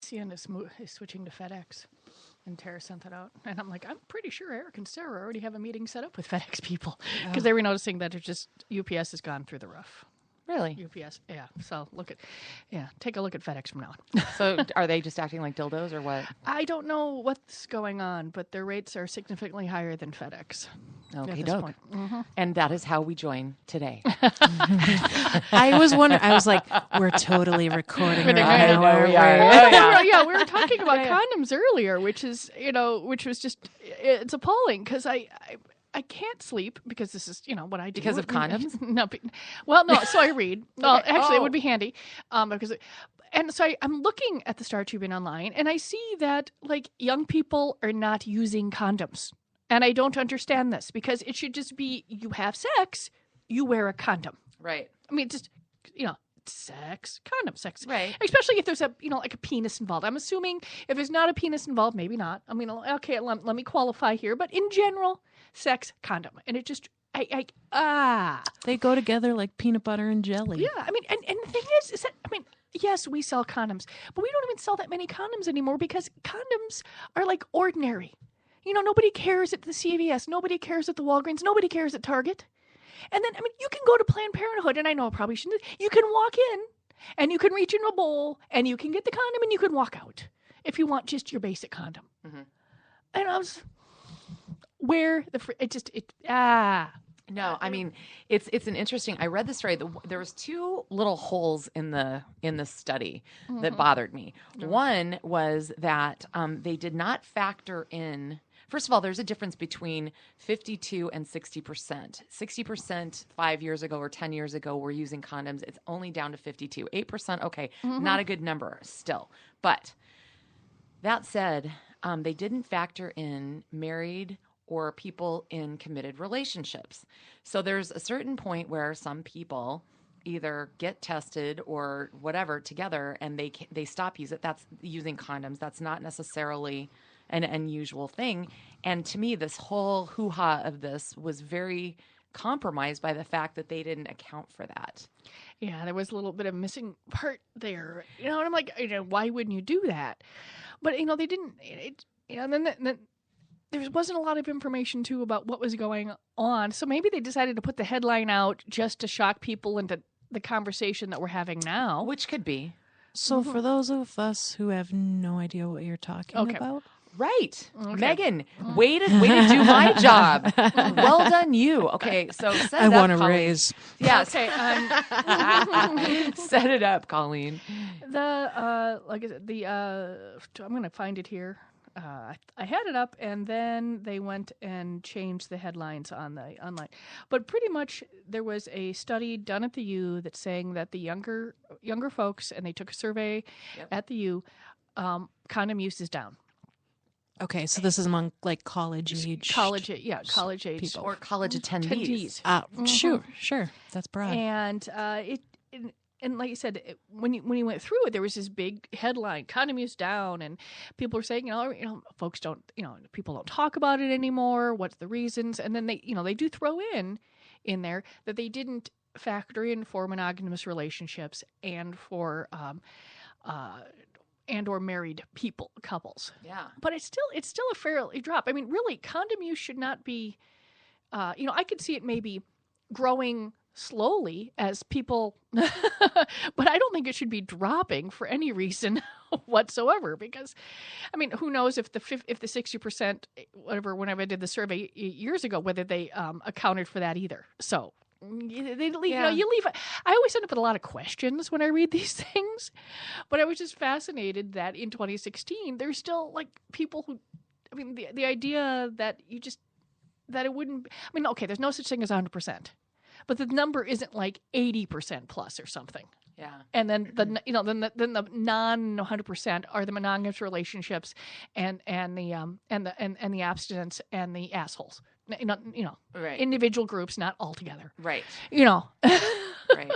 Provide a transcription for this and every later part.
CN is switching to FedEx, and Tara sent that out. And I'm like, I'm pretty sure Eric and Sarah already have a meeting set up with FedEx people because they were noticing that it's just UPS has gone through the roof. Really? UPS, yeah. So take a look at FedEx from now on. So are they just acting like dildos or what? I don't know what's going on, but their rates are significantly higher than FedEx. Okay, doke. And that is how we join today. I was wondering. I was like, we're totally recording right now. Yeah, we were talking about condoms earlier, which was just, it's appalling because I can't sleep because this is, what I do. Because of condoms? No. So I read. No, actually, it would be handy. I'm looking at the Star Tribune online, and I see that, young people are not using condoms. And I don't understand this because it should just be you have sex, you wear a condom. Right. I mean, just, sex, condom sex. Right. Especially if there's a penis involved. I'm assuming if there's not a penis involved, maybe not. I mean, okay, let me qualify here. But in general, sex, condom. And it just, They go together like peanut butter and jelly. Yeah, I mean, and the thing is that, yes, we sell condoms, but we don't even sell that many condoms anymore because condoms are ordinary. Nobody cares at the CVS. Nobody cares at the Walgreens. Nobody cares at Target. And then, you can go to Planned Parenthood, and I know I probably shouldn't. You can walk in, and you can reach in a bowl, and you can get the condom, and you can walk out if you want just your basic condom. Mm-hmm. And I was, No, I mean, it's an interesting. I read the story. There was two little holes in the study that bothered me. Mm-hmm. One was that they did not factor in. First of all, there's a difference between 52 and 60%. 60% 5 years ago or 10 years ago were using condoms. It's only down to 52. 8%, okay, not a good number still. But that said, they didn't factor in married or people in committed relationships. So there's a certain point where some people either get tested or whatever together and they stop using condoms. That's not necessarily an unusual thing. And to me, this whole hoo-ha of this was very compromised by the fact that they didn't account for that. Yeah, there was a little bit of missing part there. And I'm like, why wouldn't you do that? But, they didn't, and then there wasn't a lot of information, too, about what was going on. So maybe they decided to put the headline out just to shock people into the conversation that we're having now. Which could be. So for those of us who have no idea what you're talking about. Right. Okay. Megan, way to do my job. Well done, you. Okay, so set it up, I want a Colleen. raise. Yes. Okay. Set it up, Colleen. I'm going to find it here. I had it up, and then they went and changed the headlines on the online. But pretty much, there was a study done at the U that's saying that the younger folks, and they took a survey at the U, condom use is down. Okay, so this is among college age people or college attendees. Sure, that's broad. And and like you said, when you went through it, there was this big headline: condom use down, and people were saying, folks don't, people don't talk about it anymore. What's the reasons? And then they do throw in there that they didn't factor in for monogamous relationships and for and or married couples. Yeah. But it's still a fairly drop. I mean, really, condom use should not be, I could see it maybe growing slowly as people, but I don't think it should be dropping for any reason whatsoever. Because, I mean, who knows if the 60%, whenever I did the survey years ago, whether they accounted for that either. So. You leave. I always end up with a lot of questions when I read these things, but I was just fascinated that in 2016 there's still people who, the idea that that it wouldn't. Okay, there's no such thing as 100%, but the number isn't 80% plus or something. Yeah, and then the non 100% are the monogamous relationships and the abstinence and the assholes. Right. Individual groups, not all together. Right. Right.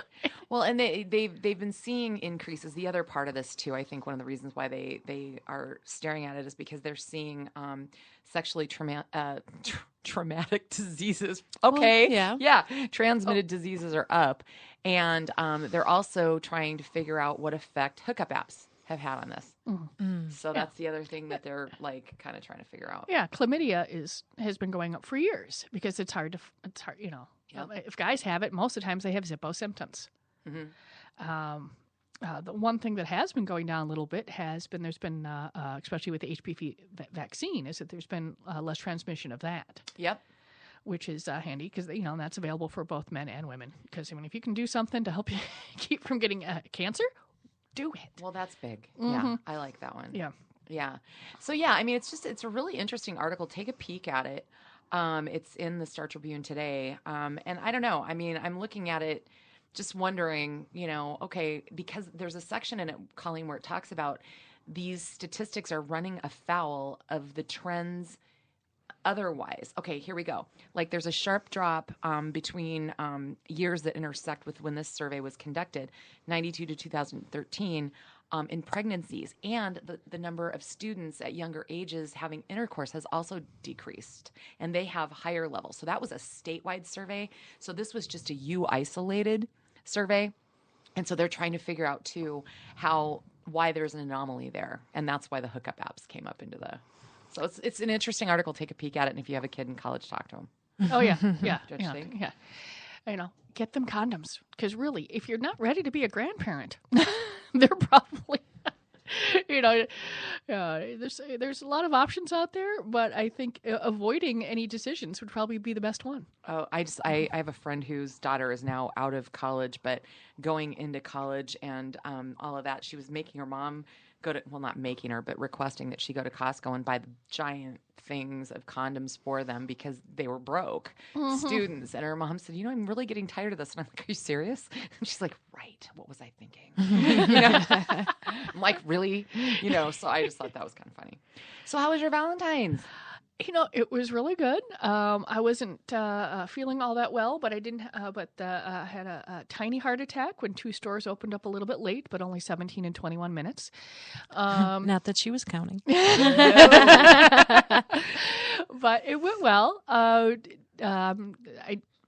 Well, and they've been seeing increases. The other part of this too, I think one of the reasons why they are staring at it is because they're seeing sexually traumatic diseases. Okay. Well, yeah. Transmitted diseases are up, and they're also trying to figure out what effect hookup apps have had on this. So that's the other thing that they're like kind of trying to figure out. Yeah, chlamydia has been going up for years because it's hard, if guys have it, most of the times they have Zippo symptoms. The one thing that has been going down a little bit there's been, especially with the HPV vaccine, is that there's been less transmission of that. Yep. Which is handy because, that's available for both men and women. Because, if you can do something to help you keep from getting cancer, do it. Well, that's big. Yeah, I like that one. Yeah. Yeah. So, yeah, I mean, it's a really interesting article. Take a peek at it. It's in the Star Tribune today. And I don't know. I mean, I'm looking at it just wondering, okay, because there's a section in it, Colleen, where it talks about these statistics are running afoul of the trends otherwise. Okay, here we go. Like there's a sharp drop between years that intersect with when this survey was conducted, 92 to 2013, in pregnancies. And the number of students at younger ages having intercourse has also decreased. And they have higher levels. So that was a statewide survey. So this was just a U-isolated survey. And so they're trying to figure out, too, why there's an anomaly there. And that's why the hookup apps came up into the... So it's an interesting article. Take a peek at it, and if you have a kid in college, talk to them. Oh yeah, yeah, Don't you think? Yeah. Get them condoms because really, if you're not ready to be a grandparent, they're probably, there's a lot of options out there, but I think avoiding any decisions would probably be the best one. Oh, I have a friend whose daughter is now out of college, but going into college and all of that. She was making her mom not making her, but requesting that she go to Costco and buy the giant things of condoms for them because they were broke students. And her mom said, I'm really getting tired of this. And I'm like, are you serious? And she's like, right. What was I thinking? I'm like, really? So I just thought that was kind of funny. So how was your Valentine's? It was really good. I wasn't feeling all that well, but I didn't. I had a tiny heart attack when 2 stores opened up a little bit late, but only 17 and 21 minutes. Not that she was counting. But it went well.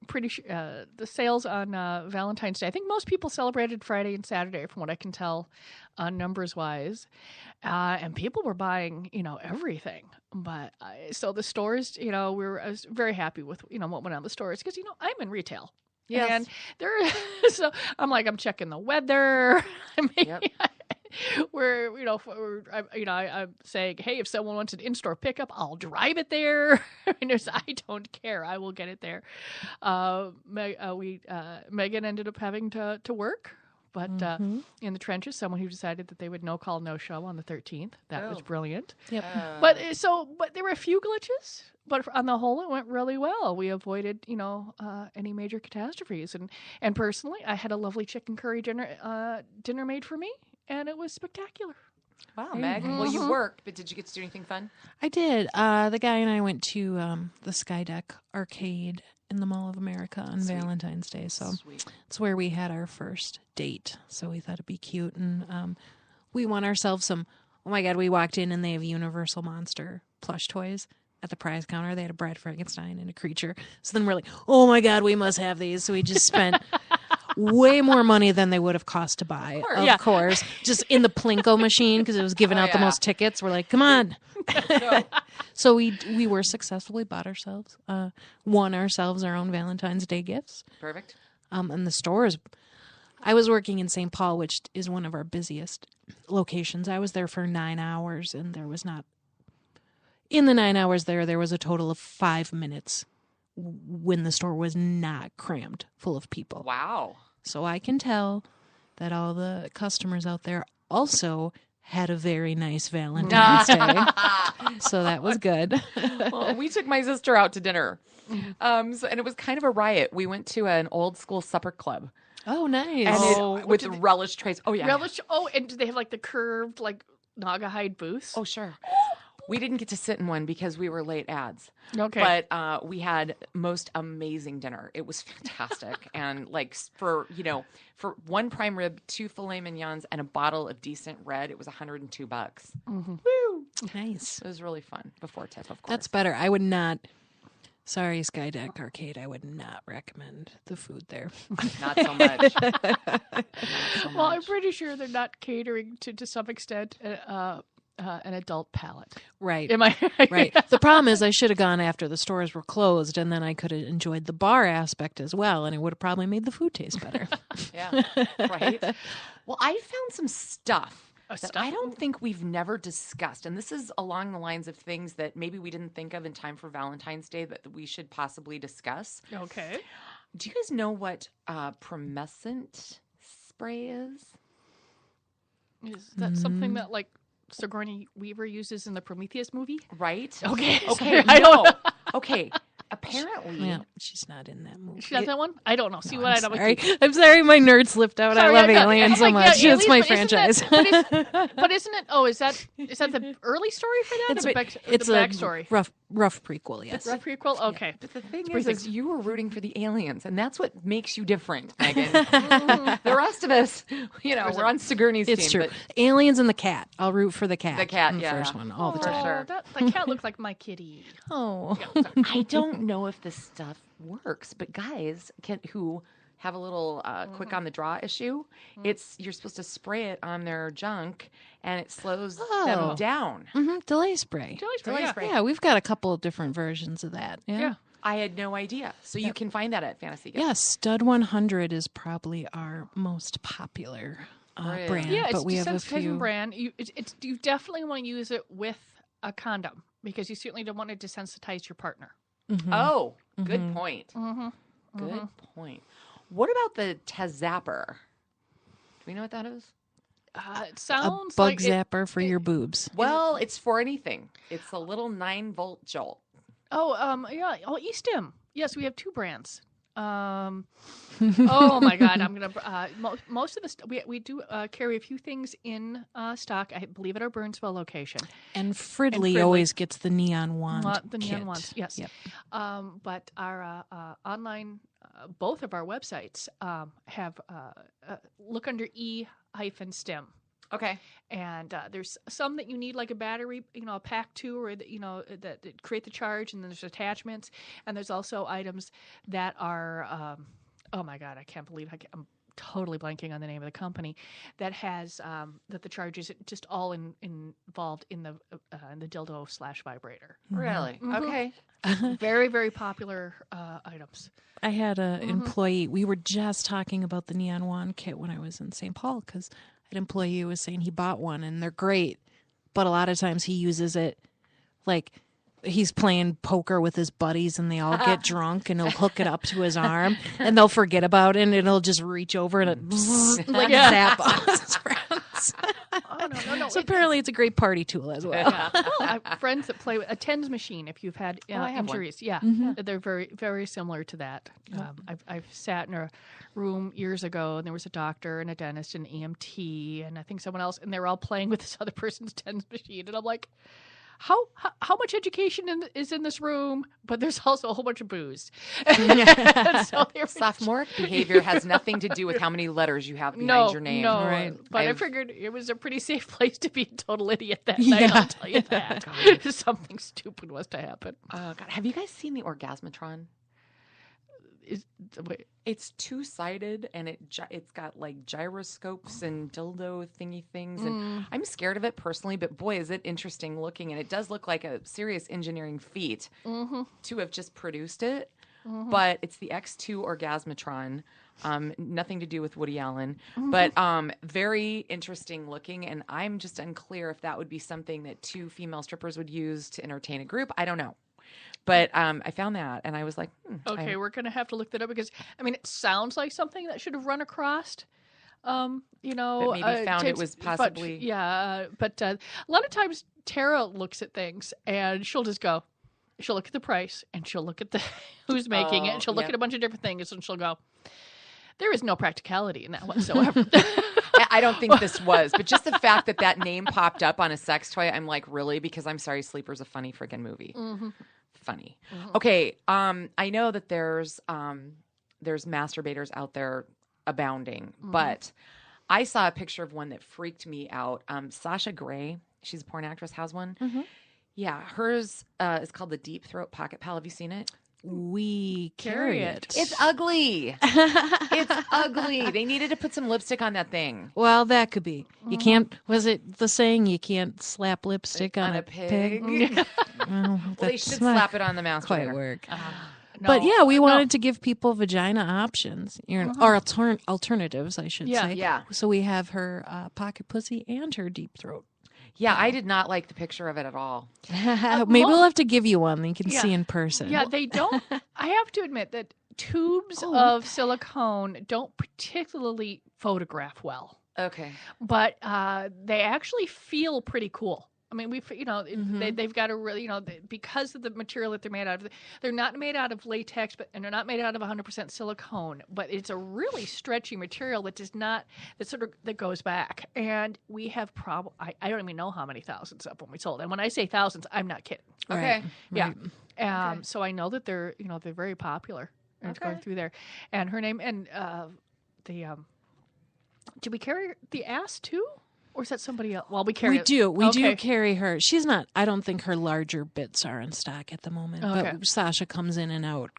Pretty sure the sales on Valentine's Day. I think most people celebrated Friday and Saturday, from what I can tell, numbers wise, and people were buying, everything. But so the stores, I was very happy with, what went on the stores because I'm in retail. Yes. And so I'm checking the weather. Yep. I'm saying, hey, if someone wants an in-store pickup, I'll drive it there. I don't care. I will get it there. Megan ended up having to work, but in the trenches, someone who decided that they would no call, no show on the 13th. That was brilliant. Yep. But there were a few glitches, but on the whole, it went really well. We avoided, any major catastrophes. And personally, I had a lovely chicken curry dinner made for me. And it was spectacular. Wow, Meg. Well, you worked, but did you get to do anything fun? I did. The guy and I went to the Skydeck Arcade in the Mall of America on Valentine's Day. So it's where we had our first date. So we thought it'd be cute. And we won ourselves some, oh my God, we walked in and they have Universal Monster plush toys. At the prize counter, they had a Bride Frankenstein and a creature. So then we're like, oh my God, we must have these. So we just spent way more money than they would have cost to buy, of course. Just in the Plinko machine because it was giving out the most tickets. We're like, come on. So we were successfully bought ourselves, won ourselves our own Valentine's Day gifts. Perfect. And the stores, I was working in St. Paul, which is one of our busiest locations. I was there for 9 hours and there was not, in the 9 hours there was a total of 5 minutes when the store was not crammed full of people. Wow. So I can tell that all the customers out there also had a very nice Valentine's Day. So that was good. Well, we took my sister out to dinner. And it was kind of a riot. We went to an old school supper club. Oh, nice. And with relish trays. Oh, yeah. Relish. Oh, and do they have the curved, Naugahyde booths? Oh, sure. We didn't get to sit in one because we were late ads. Okay. But we had most amazing dinner. It was fantastic. And for 1 prime rib, 2 filet mignons, and a bottle of decent red, it was $102. Mm-hmm. Woo! Nice. It was really fun. Before tip, of course. That's better. I would not Sorry, Skydeck Arcade. I would not recommend the food there. Not so much. Well, I'm pretty sure they're not catering to some extent an adult palate. Right. Am I Right. The problem is I should have gone after the stores were closed, and then I could have enjoyed the bar aspect as well, and it would have probably made the food taste better. Yeah. Right. Well, I found some stuff that stuff? I don't think we've never discussed. And this is along the lines of things that maybe we didn't think of in time for Valentine's Day that we should possibly discuss. Okay. Do you guys know what promescent spray is? Is that something that like Sigourney Weaver uses in the Prometheus movie? Right? Okay. Okay. I don't know. Okay. Apparently. Yeah, she's not in that movie. She got that one? I don't know. See what I know. Sorry. I'm sorry, my nerd slipped out. Sorry, I love I know. Aliens I'm so like, much. yeah, It's my Aliens, but isn't franchise. But isn't it? Oh, is that the early story for that? It's the a backstory. rough prequel, yes. Rough prequel. Okay. But the thing is you were rooting for the aliens, and that's what makes you different, Megan. The rest of us, we're on Sigourney's It's team. true. Aliens and the cat. I'll root for the cat. The cat, in the yeah. first one all the Oh, time. sure. That cat looked like my kitty. Oh. I don't know if this stuff works, but guys who have a little quick on the draw issue, you're supposed to spray it on their junk, and it slows them down. Mm-hmm. Delay spray. Delay spray. Yeah, we've got a couple of different versions of that. Yeah. I had no idea. So you can find that at Fantasy Gift. Yeah, Stud 100 is probably our most popular brand. Yeah, it's but we have a desensitizing few. brand. You definitely want to use it with a condom because you certainly don't want to desensitize your partner. Mm-hmm. Oh, good point. Mm-hmm. Good point. What about the Tazapper? Do we know what that is? It A sounds bug like zapper for your boobs. Well, it's for anything. It's a little 9-volt jolt. Yeah. Oh, Eastim. Yes, we have two brands. Oh my God, I'm gonna. Most of the we do carry a few things in stock. I believe at our Burnsville location. And Fridley always gets the neon wand. The neon kit. wands, yes. Yep. But our online, both of our websites have look under E-STEM. Okay. And there's some that you need like a battery, a pack to, or that create the charge, and then there's attachments, and there's also items that are, oh my God, I can't believe I'm totally blanking on the name of the company that has that the charge is just all involved in the dildo/vibrator. Really? Mm-hmm. Okay. Very, very popular items. I had an employee. We were just talking about the neon wand kit when I was in St. Paul because an employee was saying he bought one and they're great, but a lot of times he uses it like he's playing poker with his buddies and they all get drunk and he'll hook it up to his arm and they'll forget about it and it'll just reach over and it zap all his friends. Oh, no. So apparently it's a great party tool as well. Yeah. I have friends that play with a TENS machine. If you've had I have one. injuries, they're very, very similar to that. I've sat in a room years ago, and there was a doctor and a dentist and EMT, and I think someone else, and they were all playing with this other person's TENS machine, and I'm like, how much education is in this room? But there's also a whole bunch of booze. So Sophomoric behavior has nothing to do with how many letters you have behind your name. No, Right. But I figured it was a pretty safe place to be a total idiot that night, I'll tell you that. Something stupid was to happen. Oh, God. Have you guys seen the Orgasmatron? Wait. It's two-sided, and it's got like gyroscopes and dildo thingy things, and I'm scared of it personally, but boy, is it interesting looking, and it does look like a serious engineering feat to have just produced it. But it's the X2 Orgasmatron, nothing to do with Woody Allen, but very interesting looking, and I'm just unclear if that would be something that two female strippers would use to entertain a group. I don't know. But I found that, and I was like, Okay, we're going to have to look that up because, I mean, it sounds like something that should have run across, But maybe found it was possibly... But a lot of times Tara looks at things, and she'll just go, she'll look at the price, and she'll look at the who's making it, and she'll look at a bunch of different things, and she'll go, there is no practicality in that whatsoever. I don't think this was, but just the fact that name popped up on a sex toy, I'm like, really? Because I'm sorry, Sleeper's a funny freaking movie. Funny. Okay, I know that there's masturbators out there abounding, but I saw a picture of one that freaked me out. Sasha Grey, she's a porn actress, has one. Yeah, hers is called the Deep Throat Pocket Pal. Have you seen it? we carry it. It's ugly. It's ugly. They needed to put some lipstick on that thing. Well, that could be. You can't, was it the saying you can't slap lipstick on a pig? Well, They should slap it on the masturbator. quite work. No, But yeah, we no. wanted to give people vagina options, or alternatives, I should say. Yeah. So we have her pocket pussy and her deep throat. Yeah, I did not like the picture of it at all. Maybe we'll have to give you one that you can see in person. Yeah, they don't. I have to admit that tubes of silicone don't particularly photograph well, Okay. but they actually feel pretty cool. I mean, they've got a really, because of the material that they're made out of. They're not made out of latex, and they're not made out of 100% silicone. But it's a really stretchy material that that goes back. And we have I don't even know how many thousands of them we sold. And when I say thousands, I'm not kidding. Okay. Right. Yeah. So I know that they're very popular. And it's going through there. And her name and do we carry the ass too? Or is that somebody else? Well, we carry it. We do carry her. She's not, I don't think her larger bits are in stock at the moment. Okay. But Sasha comes in and out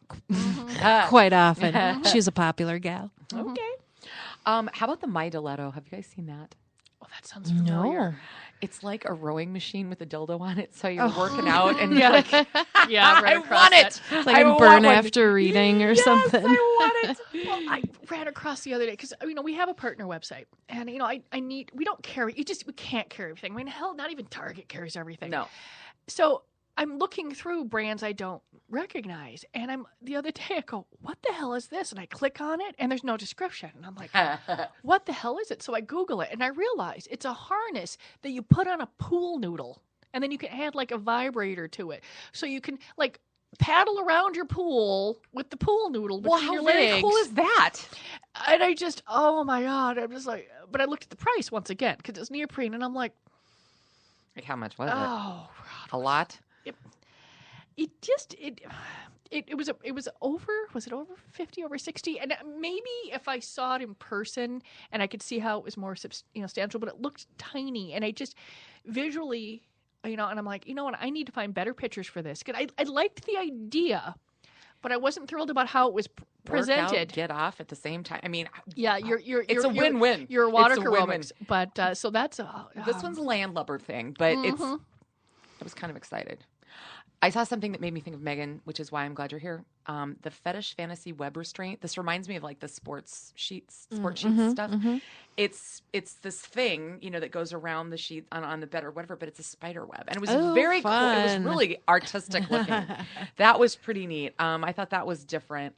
quite often. She's a popular gal. Okay. How about the My Diletto? Have you guys seen that? Oh, that sounds familiar. No. It's like a rowing machine with a dildo on it. So you're working out and you're like, Yeah, right I across want that. it. It's like I a want burn one. after reading or something. I want it. Well, I ran across the other day because we have a partner website, and we don't carry. We can't carry everything. I mean, hell, not even Target carries everything. No. So I'm looking through brands I don't recognize, and the other day I go, "What the hell is this?" And I click on it, and there's no description, and I'm like, "What the hell is it?" So I Google it, and I realize it's a harness that you put on a pool noodle, and then you can add like a vibrator to it, so you can like paddle around your pool with the pool noodle between your legs. Very cool is that? And I just, oh my God, I'm just like, but I looked at the price once again because it's neoprene, and I'm like, Like how much was oh, it? A lot? It was over, was it over 50, over 60? And maybe if I saw it in person and I could see how it was more substantial, but it looked tiny, and I just visually, and I'm like, you know what, I need to find better pictures for this. Because I liked the idea, but I wasn't thrilled about how it was presented. Work out, get off at the same time. I mean, yeah, it's a win-win. Your water It's a win-win. aerobics, but so that's This one's a landlubber thing, but I was kind of excited. I saw something that made me think of Megan, which is why I'm glad you're here. The fetish fantasy web restraint. This reminds me of like the sports sheets stuff. Mm-hmm. It's this thing, that goes around the sheet on the bed or whatever, but it's a spider web. And it was very cool. It was fun. really artistic looking. That was pretty neat. I thought that was different.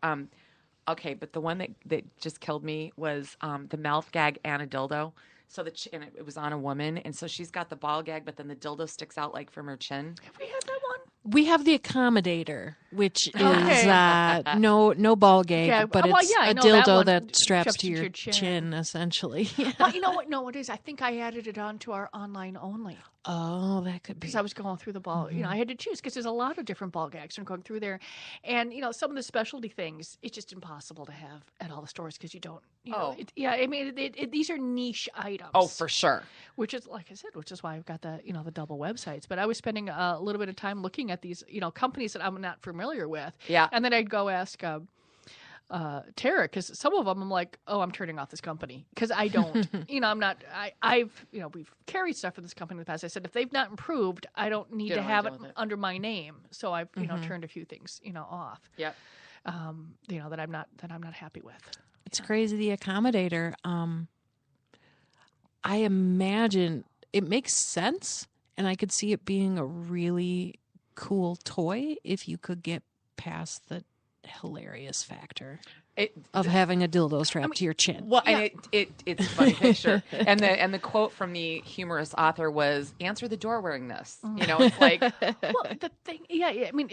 Okay, but the one that just killed me was the mouth gag and a dildo. So and it was on a woman, and so she's got the ball gag, but then the dildo sticks out like from her chin. Have we had that one? We have the accommodator, which is no ball gag, but it's I a know that dildo one. that straps to your your chin, essentially. Well, you know what? No, it is. I think I added it onto our online only. Oh, that could be. Because I was going through the ball. I had to choose because there's a lot of different ball gags. I'm going through there. And, some of the specialty things, it's just impossible to have at all the stores because you don't. These are niche items. Oh, for sure. Which is, like I said, which is why I've got the double websites. But I was spending a little bit of time looking at these, companies that I'm not familiar with. Yeah. And then I'd go ask Tara, because some of them I'm like, oh, I'm turning off this company because I don't, I'm not. We've carried stuff for this company in the past. I said if they've not improved, I don't need to have it under my name. So I've turned a few things off. Yep. That I'm not happy with. It's crazy. The accommodator. I imagine it makes sense, and I could see it being a really cool toy if you could get past the hilarious factor of having a dildo strapped to your chin. Well, and it's a funny picture. And the quote from the humorous author was, "Answer the door wearing this." It's like, well, the thing, I mean,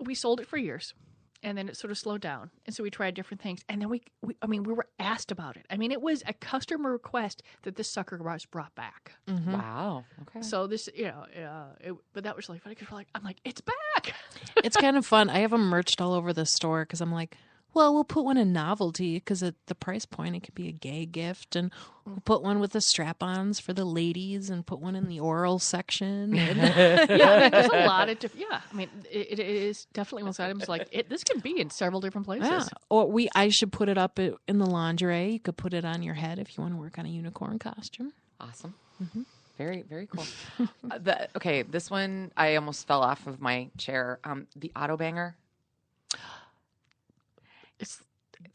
we sold it for years. And then it sort of slowed down. And so we tried different things. And then we were asked about it. I mean, it was a customer request that this sucker was brought back. Mm-hmm. Wow. Okay. So this, but that was really funny because I'm like, it's back. It's kind of fun. I have them merched all over the store because I'm like, Well, we'll put one in novelty because at the price point, it could be a gay gift. And we'll put one with the strap-ons for the ladies and put one in the oral section. And Yeah, I mean, there's a lot of different. Yeah, I mean, it is definitely one of those items like this can be in several different places. yeah. Or I should put it up in the lingerie. You could put it on your head if you want to work on a unicorn costume. Awesome. Very, very cool. Okay, this one, I almost fell off of my chair. The auto banger. It's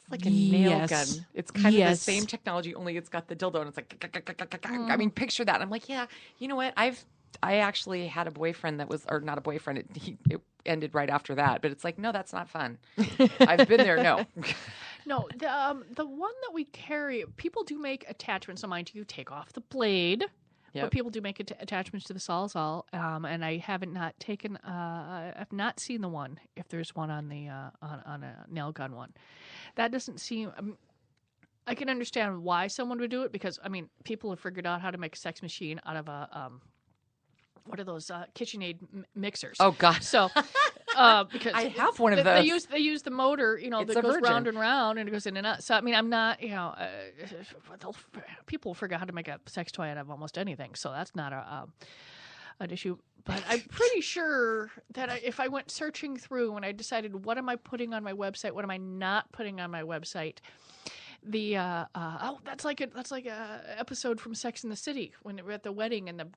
like a nail Yes. gun. It's kind of the Yes. same technology, only it's got the dildo and it's like, I mean, picture that. I'm like, yeah, you know what? I actually had a boyfriend that was, or not a boyfriend. It ended right after that, but it's like, no, that's not fun. I've been there. No. No, the one that we carry, people do make attachments. So mind you, take off the blade. Yep. But people do make attachments to the Sawzall, and I haven't not taken. I've not seen the one. If there's one on the on a nail gun one, that doesn't seem. I can understand why someone would do it because I mean people have figured out how to make a sex machine out of a what are those KitchenAid mixers? Oh God. So because I have one of those. They use the motor, It's that a goes virgin. round and round and it goes in and out. So I mean, I'm not, people figure out how to make a sex toy out of almost anything. So that's not an issue. But I'm pretty sure that if I went searching through when I decided what am I putting on my website, what am I not putting on my website. The that's like a episode from Sex and the City when they were at the wedding and the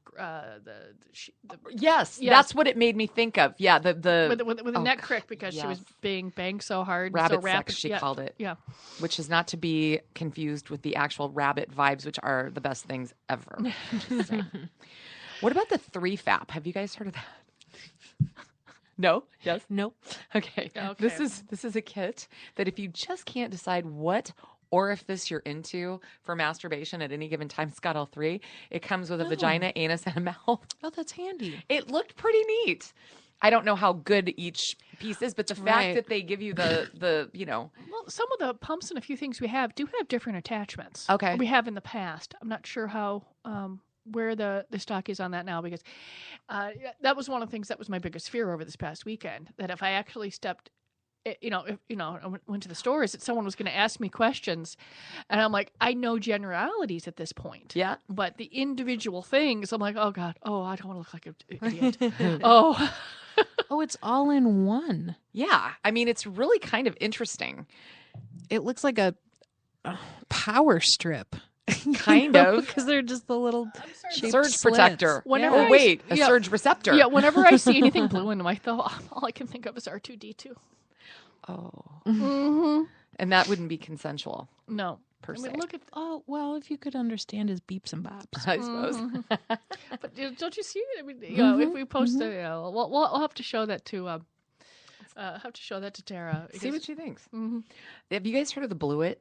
Yes, Yes. that's what it made me think of. Yeah, the with the neck crick because she was yes. being banged so hard, rabbit so rapid. sex, she yeah. called it. Yeah. Which is not to be confused with the actual rabbit vibes, which are the best things ever. Just saying. What about the 3FAP? Have you guys heard of that? No? Yes? Nope. Okay. Okay. This is a kit that if you just can't decide what orifice you're into for masturbation at any given time, it's got all three. It comes with a vagina, anus, and a mouth. Oh, that's handy. It looked pretty neat. I don't know how good each piece is, but the fact Right. that they give you the Well, some of the pumps and a few things we have do have different attachments. Okay. We have in the past. I'm not sure how where the stock is on that now because that was one of the things that was my biggest fear over this past weekend. That if I actually stepped, I went to the stores, that someone was going to ask me questions, and I'm like, I know generalities at this point. Yeah. But the individual things, I'm like, oh God, I don't want to look like an idiot. Oh. Oh, it's all in one. Yeah. I mean, it's really kind of interesting. It looks like a power strip. Kind of. Because they're just the little shaped Surge slits. protector. Whenever Oh, I- wait. A yeah. surge receptor. Yeah, whenever I see anything blue in them, all I can think of is R2D2. Oh. Mm-hmm. And that wouldn't be consensual, No. per I se. mean, look at, Oh, well, if you could understand his beeps and bops. I suppose. but don't you see it? I mean, if we post it, we'll have to show that to, Tara. See what she thinks. Mhm. Have you guys heard of the Blue It?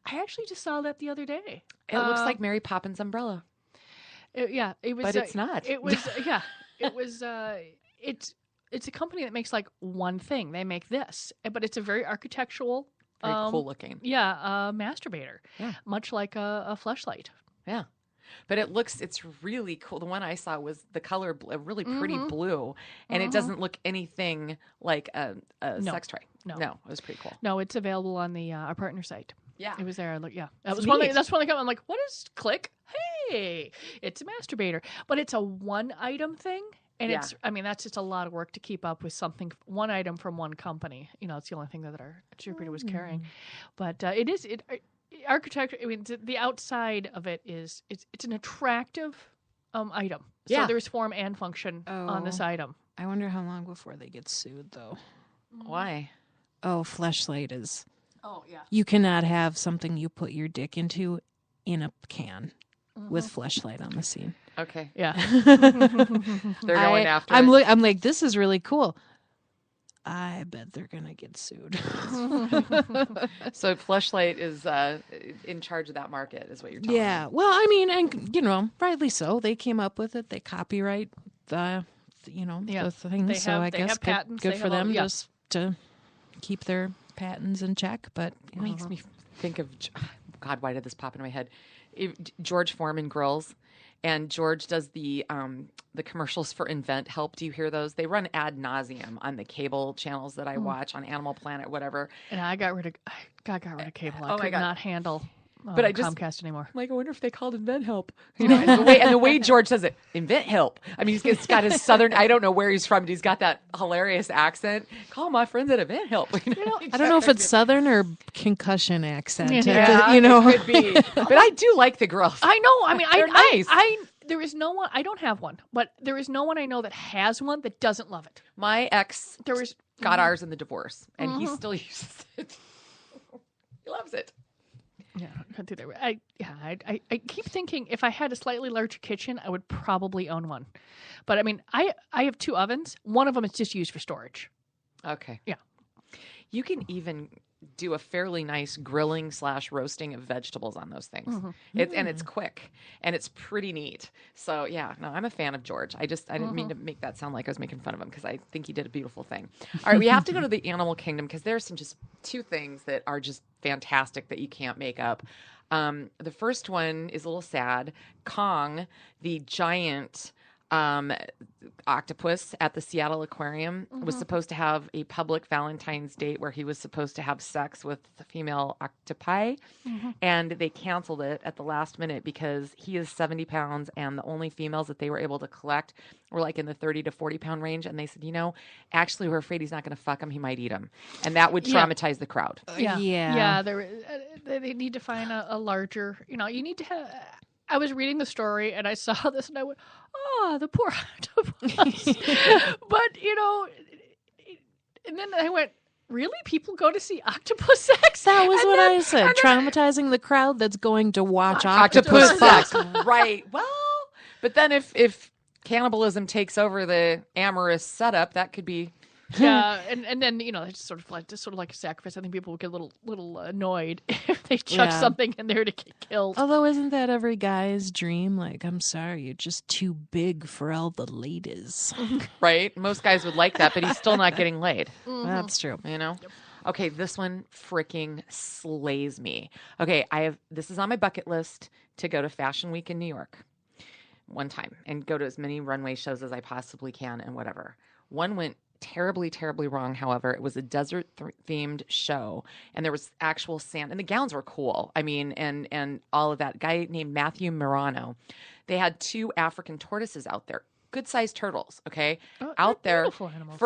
I actually just saw that the other day. It looks like Mary Poppins' umbrella. It was. But it's not. It was. Yeah, it was. It's a company that makes like one thing. They make this, but it's a very architectural. Very cool looking. Yeah, masturbator. Yeah. Much like a fleshlight. Yeah. But it's really cool. The one I saw was the color, a really pretty blue, and it doesn't look anything like a sex toy. No. It was pretty cool. No, it's available on the our partner site. Yeah. It was there. Look, yeah, that It's was one. neat. That's one. I'm like, what is click? Hey, it's a masturbator, but it's a one item thing, and Yeah. that's just a lot of work to keep up with something one item from one company. It's the only thing that our distributor was carrying, but architecture. I mean, the outside of it is it's an attractive item. So Yeah. there's form and function on this Oh. item. I wonder how long before they get sued, though. Why? Oh, fleshlight is. Oh yeah. You cannot have something you put your dick into in a can with fleshlight on the scene. Okay. Yeah. They're going after I'm it. I'm like, this is really cool. I bet they're gonna get sued. So Fleshlight is in charge of that market, is what you're telling me. Yeah. Well, I mean, and rightly so. They came up with it. They copyright the thing. They So have- I they guess have patents, good they for have all- them yeah. just to keep their patents in check. But It makes me think of, God, why did this pop into my head? George Foreman grills, and George does the commercials for Invent Help. Do you hear those? They run ad nauseum on the cable channels that I watch on Animal Planet, whatever. And I got rid of cable. I Oh my could God. not handle But I just- Comcast anymore. I'm like, I wonder if they called Invent Help. You know, and the way George says it, Invent Help. I mean, he's got his southern. I don't know where he's from, but he's got that hilarious accent. Call my friends at Invent Help. You know, I don't know if it's Southern or concussion accent. Yeah, You know, it could be. But I do like the girls. I know. I mean, They're nice. there is no one. I don't have one, but there is no one I know that has one that doesn't love it. My ex There was got ours in the divorce, and he still uses it. He loves it. Yeah, I can't do that. I keep thinking if I had a slightly larger kitchen, I would probably own one. But I mean, I have 2 ovens. One of them is just used for storage. Okay. Yeah. You can even do a fairly nice grilling / roasting of vegetables on those things. And it's quick and it's pretty neat. So yeah, no, I'm a fan of George. I didn't mean to make that sound like I was making fun of him because I think he did a beautiful thing. All right, we have to go to the animal kingdom because there's some just 2 things that are just fantastic that you can't make up. The first one is a little sad. Kong, the giant octopus at the Seattle Aquarium, was supposed to have a public Valentine's date where he was supposed to have sex with the female octopi, and they canceled it at the last minute because he is 70 pounds and the only females that they were able to collect were like in the 30 to 40 pound range, and they said, actually we're afraid he's not going to fuck him, he might eat him, and that would traumatize the crowd. Yeah. They need to find a larger. You need to have. I was reading the story and I saw this and I went, "Oh, the poor octopus." But and then I went, "Really? People go to see octopus sex?" that was And what then- I said. Traumatizing the crowd that's going to watch Octopus octopus sex. Right. Well, but then if cannibalism takes over the amorous setup, that could be. Yeah, and then it's sort of like a sacrifice. I think people would get a little annoyed if they chuck something in there to get killed. Although, isn't that every guy's dream? Like, I'm sorry, you're just too big for all the ladies. Right? Most guys would like that, but he's still not getting laid. That's true. Okay, this one freaking slays me. Okay, this is on my bucket list to go to Fashion Week in New York one time and go to as many runway shows as I possibly can and whatever. One went terribly, terribly wrong. However, it was a desert themed show and there was actual sand and the gowns were cool. I mean, and all of that. Guy named Matthew Murano. They had 2 African tortoises out there, good sized turtles. Okay. Out there animals.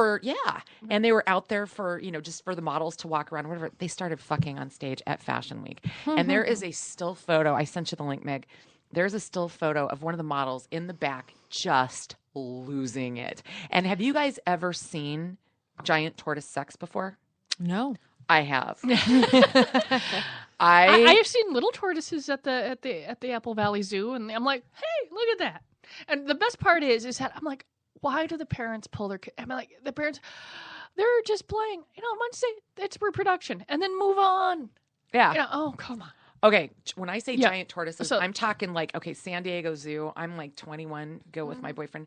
and they were out there for, just for the models to walk around, whatever. They started fucking on stage at Fashion Week. And there is a still photo. I sent you the link, Meg. There's a still photo of one of the models in the back just losing it. And have you guys ever seen giant tortoise sex before? No. I have. I have seen little tortoises at the Apple Valley Zoo, and I'm like, hey, look at that. And the best part is that I'm like, why do the parents pull their kids? I'm like, the parents, they're just playing. Once it's reproduction, and then move on. Yeah. Oh, come on. Okay, when I say giant tortoises, So- I'm talking like, okay, San Diego Zoo. I'm like 21, go with my boyfriend.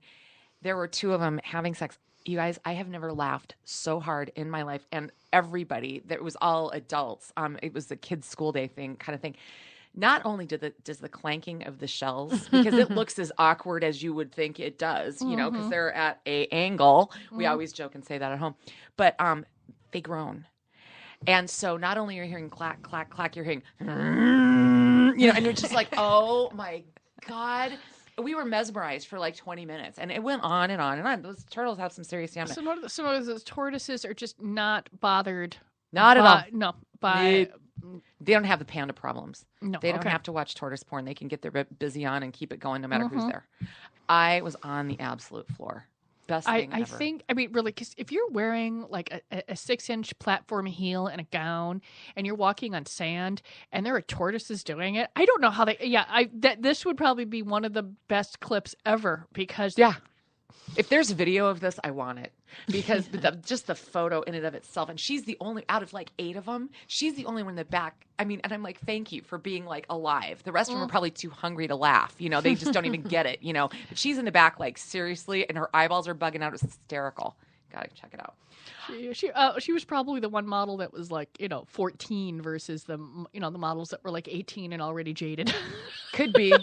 There were 2 of them having sex. You guys, I have never laughed so hard in my life. And everybody, that was all adults. It was the kids' school day kind of thing. Not only does the clanking of the shells, because it looks as awkward as you would think it does, because they're at a angle. We always joke and say that at home. But they groan. And so not only are you hearing clack, clack, clack, you're hearing, and you're just like, oh my God. We were mesmerized for like 20 minutes and it went on and on and on. Those turtles have some serious stamina. Some of those tortoises are just not bothered. Not at all. No, They don't have the panda problems. No, they don't okay. have to watch tortoise porn. They can get their busy on and keep it going no matter who's there. I was on the absolute floor. Best thing ever. Really, because if you're wearing like a 6-inch platform heel and a gown and you're walking on sand and there are tortoises doing it, I don't know how this would probably be one of the best clips ever because if there's video of this, I want it because just the photo in and of itself. And she's the only out of like 8 of them. She's the only one in the back. I mean, and I'm like, thank you for being like alive. The rest of them are probably too hungry to laugh. They just don't even get it, But she's in the back, like seriously, and her eyeballs are bugging out. It's hysterical. Gotta check it out. She was probably the one model that was like 14 versus the the models that were like 18 and already jaded. Could be.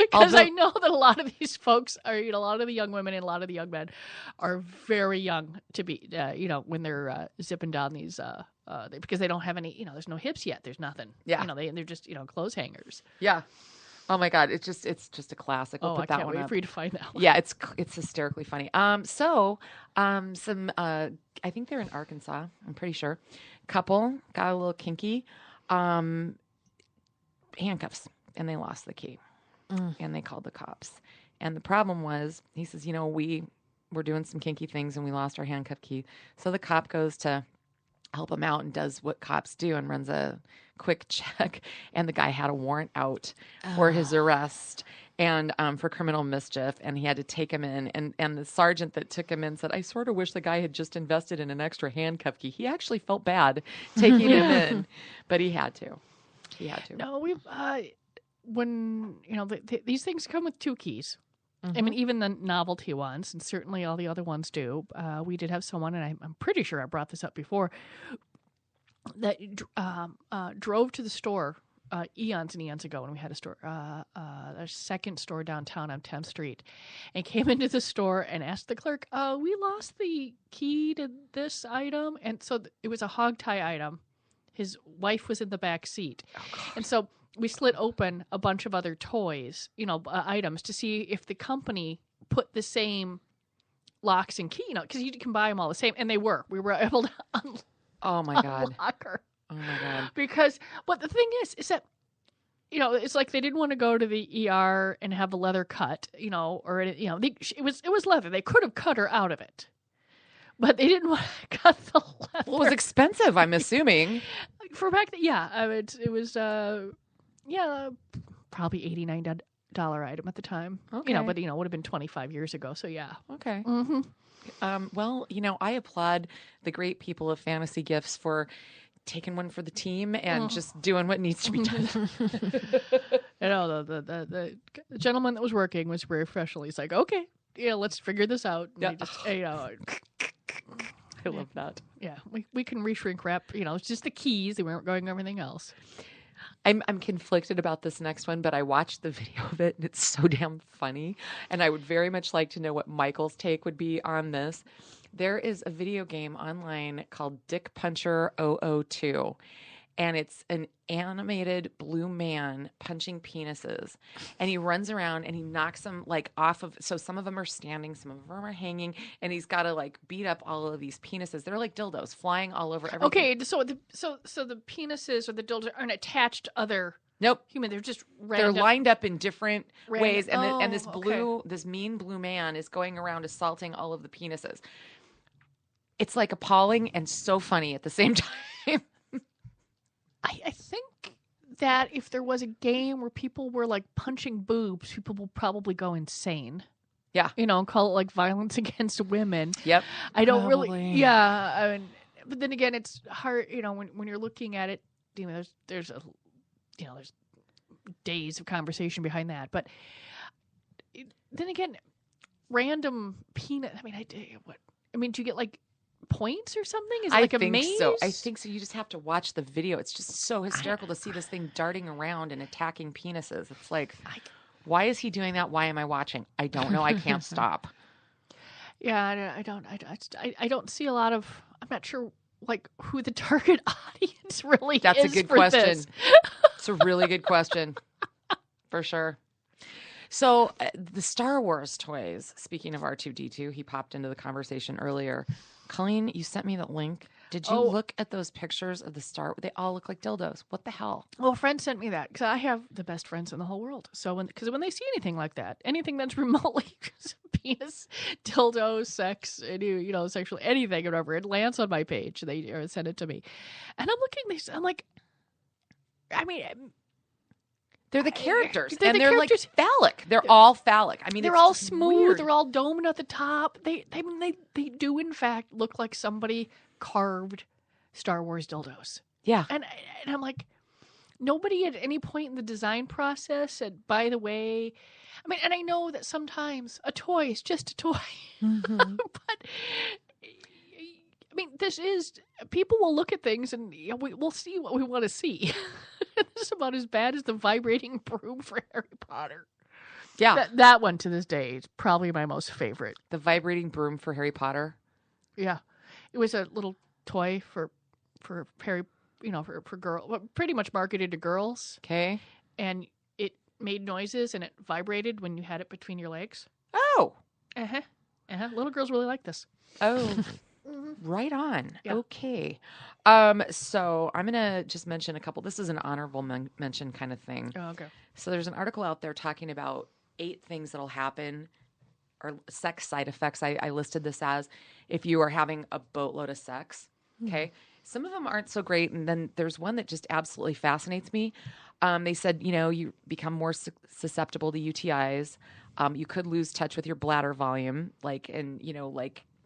Because I know that a lot of these folks are, a lot of the young women and a lot of the young men are very young to be, when they're zipping down these, because they don't have any, there's no hips yet. There's nothing. Yeah. They're just, clothes hangers. Yeah. Oh my God. It's just a classic. We'll put I that can't one wait up. for you to find that one. Yeah, it's hysterically funny. I think they're in Arkansas. I'm pretty sure. Couple got a little kinky, handcuffs, and they lost the key, and they called the cops. And the problem was, he says, we were doing some kinky things, and we lost our handcuff key. So the cop goes to help him out and does what cops do and runs a quick check. And the guy had a warrant out for his arrest and for criminal mischief. And he had to take him in. And the sergeant that took him in said, I sort of wish the guy had just invested in an extra handcuff key. He actually felt bad taking him in, but he had to. No, we've, when, these things come with two keys. I mean, even the novelty ones, and certainly all the other ones do. We did have someone, and I'm pretty sure I brought this up before, that drove to the store eons and eons ago when we had a store, a second store downtown on 10th Street, and came into the store and asked the clerk, we lost the key to this item. And so it was a hog tie item. His wife was in the back seat. And so we slit open a bunch of other toys, items to see if the company put the same locks and key, because you can buy them all the same. And they were. We were able to Oh my God. unlock her. Oh my God. Because, but the thing is that, it's like they didn't want to go to the ER and have a leather cut, or, it was leather. They could have cut her out of it. But they didn't want to cut the leather. Well, it was expensive, I'm assuming. For back then, yeah. It was, probably $89 item at the time. Okay. But, it would have been 25 years ago. So, yeah. Okay. Mm-hmm. Well, I applaud the great people of Fantasy Gifts for taking one for the team and just doing what needs to be done. The gentleman that was working was very professional. He's like, okay, let's figure this out. And Yeah. I love that. Yeah, we can reshrink wrap. It's just the keys. They weren't going everything else. I'm conflicted about this next one, but I watched the video of it and it's so damn funny. And I would very much like to know what Michael's take would be on this. There is a video game online called Dick Puncher 002. And it's an animated blue man punching penises. And he runs around and he knocks them off of, so some of them are standing, some of them are hanging, and he's got to beat up all of these penises. They're like dildos flying all over everything. Okay, so the penises or the dildos aren't attached to other Nope. human. They're just They're lined up in different ways. And, and this okay. this mean blue man is going around assaulting all of the penises. It's appalling and so funny at the same time. I think that if there was a game where people were punching boobs, people will probably go insane. Yeah. And call it violence against women. Yep. I don't Probably. really. Yeah. I mean, but then again, it's hard. When you're looking at it, there's days of conversation behind that. But then again, random peanut. I mean, do you get points or something? Is it a maze? So. I think so. You just have to watch the video. It's just so hysterical to see this thing darting around and attacking penises. It's why is he doing that? Why am I watching? I don't know. I can't stop. Yeah, I don't see a lot of. I'm not sure who the target audience really is. That's a good for question. This. It's a really good question, for sure. So the Star Wars toys. Speaking of R2D2, he popped into the conversation earlier. Colleen, you sent me the link. Did you look at those pictures of the Star? They all look like dildos. What the hell? Well, a friend sent me that because I have the best friends in the whole world. So when they see anything like that, anything that's remotely penis, dildo, sex, sexual anything or whatever, it lands on my page. They send it to me, and I'm looking. I'm like, I mean. They're the characters, they're phallic. They're all phallic. I mean, they're all smooth. Weird. They're all domed at the top. They do in fact look like somebody carved Star Wars dildos. Yeah, and I'm like, nobody at any point in the design process said, by the way, I mean, and I know that sometimes a toy is just a toy, but I mean, this is, people will look at things and we'll see what we want to see. This is about as bad as the vibrating broom for Harry Potter. Yeah. That one to this day is probably my most favorite. The vibrating broom for Harry Potter. Yeah. It was a little toy for Harry, for girls, pretty much marketed to girls. Okay. And it made noises and it vibrated when you had it between your legs. Oh. Little girls really like this. Oh. Right on. Yeah. Okay. So I'm going to just mention a couple. This is an honorable mention kind of thing. Oh, okay. So there's an article out there talking about 8 things that'll happen or sex side effects. I listed this as if you are having a boatload of sex. Okay. Some of them aren't so great. And then there's one that just absolutely fascinates me. They said, you become more susceptible to UTIs. You could lose touch with your bladder volume,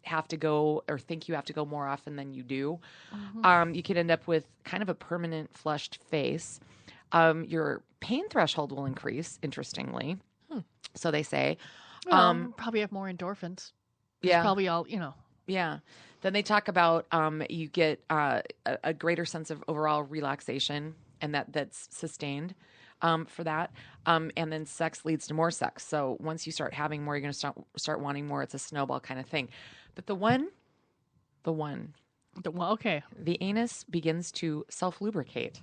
have to go or think you have to go more often than you do. You could end up with kind of a permanent flushed face. Your pain threshold will increase, interestingly. So they say. Probably have more endorphins. Yeah. It's probably all, Yeah. Then they talk about you get a greater sense of overall relaxation, and that's sustained for that. And then sex leads to more sex. So once you start having more, you're going to start wanting more. It's a snowball kind of thing. But okay. The anus begins to self-lubricate.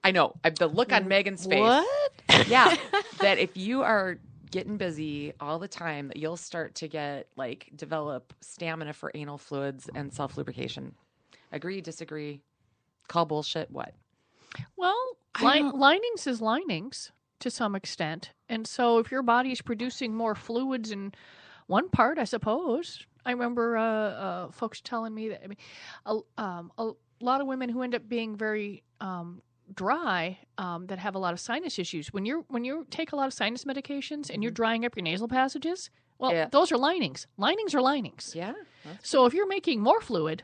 I know. The look on Megan's face. What? Yeah. That if you are getting busy all the time, that you'll start to develop stamina for anal fluids and self-lubrication. Agree, disagree, call bullshit, what? Well, linings is linings to some extent. And so if your body is producing more fluids in one part, I suppose. I remember folks telling me that, a lot of women who end up being very dry, that have a lot of sinus issues. When you take a lot of sinus medications and you're drying up your nasal passages, those are linings. Linings are linings. Yeah. So if you're making more fluid,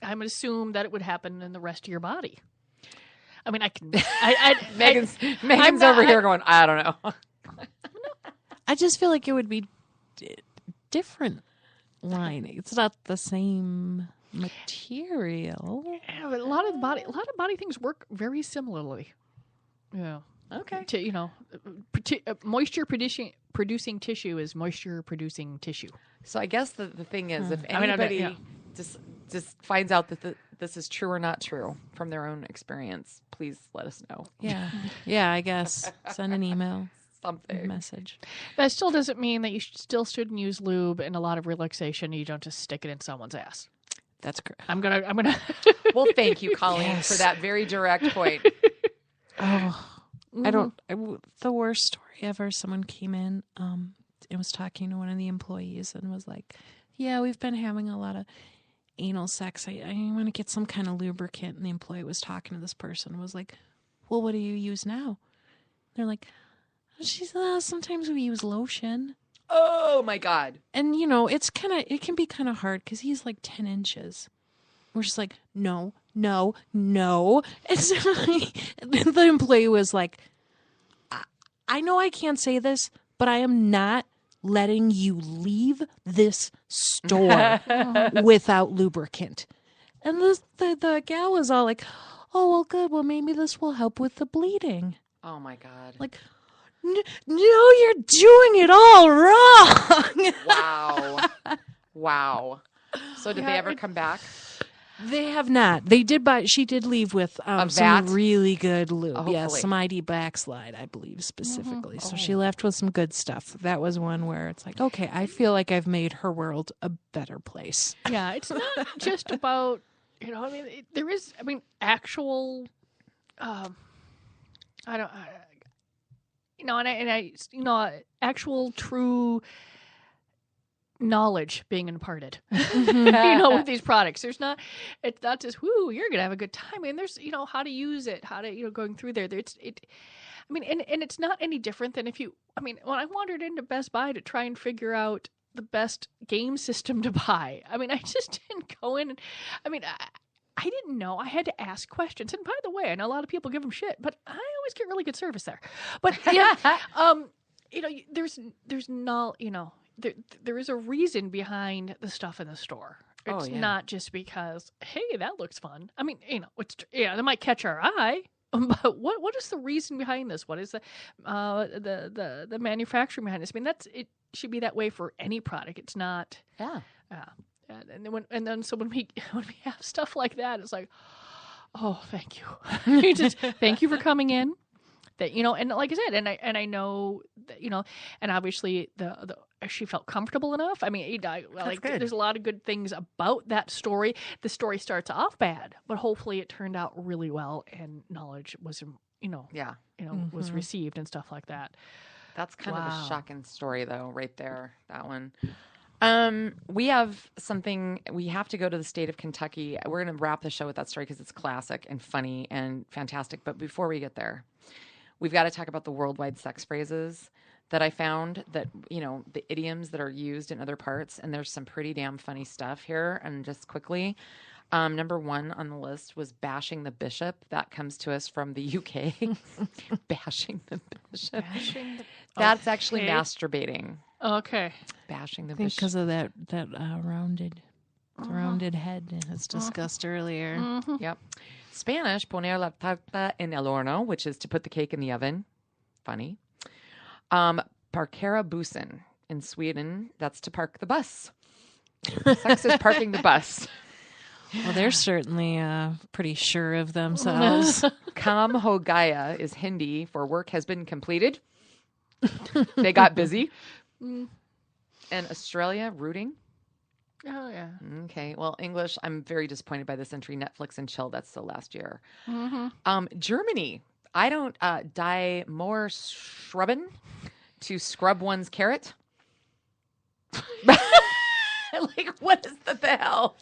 I would assume that it would happen in the rest of your body. I mean, Megan's over here going, I don't know. I just feel like it would be different lining. It's not the same material. Yeah, but a lot of body things work very similarly. Yeah. Okay. Moisture producing tissue is moisture producing tissue. So I guess the thing is, if anybody just finds out that this is true or not true from their own experience, please let us know. Yeah. Yeah, I guess. Send an email. Something. Message. That still doesn't mean that you still shouldn't use lube and a lot of relaxation. You don't just stick it in someone's ass. That's correct. I'm gonna. Well, thank you, Colleen, for that very direct point. The worst story ever. Someone came in, and was talking to one of the employees and was like, "Yeah, we've been having a lot of anal sex. I want to get some kind of lubricant." And the employee was talking to this person and was like, "Well, what do you use now?" They're like, "She said, sometimes we use lotion." Oh my God. And it can be kind of hard because he's like 10 inches. We're just like, no. And so the employee was like, I know I can't say this, but I am not letting you leave this store without lubricant. And the gal was all like, oh, well, good. Well, maybe this will help with the bleeding. Oh my God. Like, no, you're doing it all wrong. Wow. So did they ever come back? They have not. She did leave with some really good lube. Yes, some ID backslide, I believe, specifically. So she left with some good stuff. That was one where it's like, okay, I feel like I've made her world a better place. Yeah, it's not just about, there is, actual, actual true knowledge being imparted, with these products. It's not just, you're going to have a good time. There's, how to use it, how to, going through there. And it's not any different than when I wandered into Best Buy to try and figure out the best game system to buy. I just didn't go in and, I didn't know. I had to ask questions. And by the way, I know a lot of people give them shit, but I always get really good service there. But there's not, there is a reason behind the stuff in the store. It's not just because, hey, that looks fun. I mean, that might catch our eye, but what is the reason behind this? What is the manufacturing behind this? I mean, it should be that way for any product. It's not. Yeah. And then so when we have stuff like that, it's like, oh, thank you. Thank you for coming in. That, and like I said, and I know that, and obviously she felt comfortable enough. I mean, there's a lot of good things about that story. The story starts off bad, but hopefully it turned out really well, and knowledge was, was received and stuff like that. That's kind of a shocking story, though, right there. That one. We have something. We have to go to the state of Kentucky. We're going to wrap the show with that story because it's classic and funny and fantastic. But before we get there, we've got to talk about the worldwide sex phrases that I found, that, the idioms that are used in other parts. And there's some pretty damn funny stuff here. And just quickly, number 1 on the list was bashing the bishop. That comes to us from the UK. Bashing the bishop. That's actually masturbating. Okay. Bashing the bishop. Because of that rounded head as discussed earlier. Mm-hmm. Yep. Spanish, poner la tarta en el horno, which is to put the cake in the oven. Funny. Parkera bussen. In Sweden, that's to park the bus. Sex is parking the bus. Well, they're certainly pretty sure of themselves. Kam ho gaya is Hindi for work has been completed. They got busy. And Australia, rooting. Oh, yeah. Okay. Well, English, I'm very disappointed by this entry. Netflix and chill. That's the last year. Mm-hmm. Germany. I don't die more scrubben to scrub one's carrot. Like, what is the hell?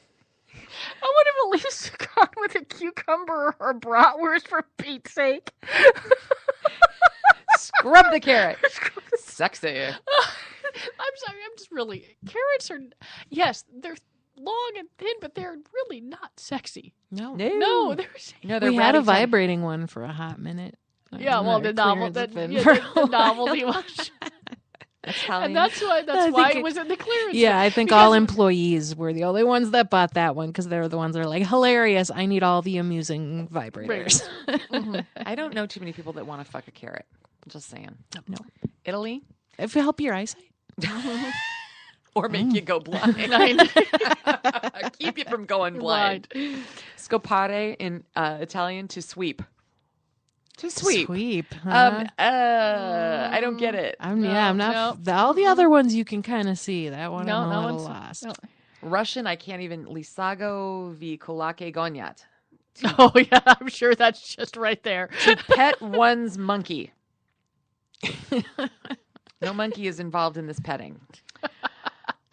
I would have at least gone with a cucumber or a bratwurst for Pete's sake. Scrub the carrot. Sexy. I'm sorry. I'm just really... Carrots are... Yes, they're long and thin, but they're really not sexy. No, they're we had a vibrating one for a hot minute. Yeah, well, the novelty was... And that's why it was in the clearance. Yeah, I think all employees were the only ones that bought that one because they're the ones that are like, hilarious, I need all the amusing vibrators. Mm-hmm. I don't know too many people that want to fuck a carrot. I'm just saying. No. Italy? If it help your eyesight. Or make you go blind. Keep you from going blind. Scopare in Italian, to sweep. To sweep. Huh? I don't get it. I'm not. All the other ones you can kind of see. That one I'm a little lost. No. Russian, I can't even. Lisago vi kolake gonyat. Oh, yeah, I'm sure that's just right there. To pet one's monkey. No monkey is involved in this petting.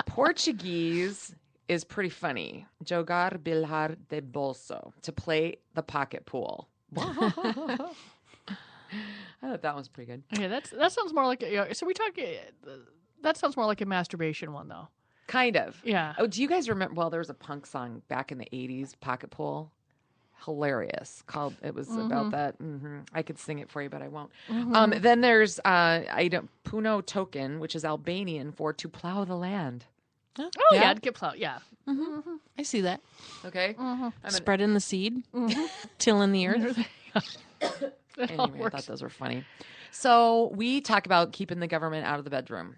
Portuguese is pretty funny. Jogar bilhar de bolso. To play the pocket pool. I thought that was pretty good. Yeah, that sounds more like that sounds more like a masturbation one, though. Kind of. Yeah. Oh, do you guys remember? Well, there was a punk song back in the 80s, Pocket Pool. Hilarious. It was about that. I could sing it for you, but I won't. Then there's Puno Token, which is Albanian for to plow the land. Oh, yeah, to get plowed. Yeah. I see that. Okay. Spreading the seed, tilling the earth. Anyway, I thought those were funny. So we talk about keeping the government out of the bedroom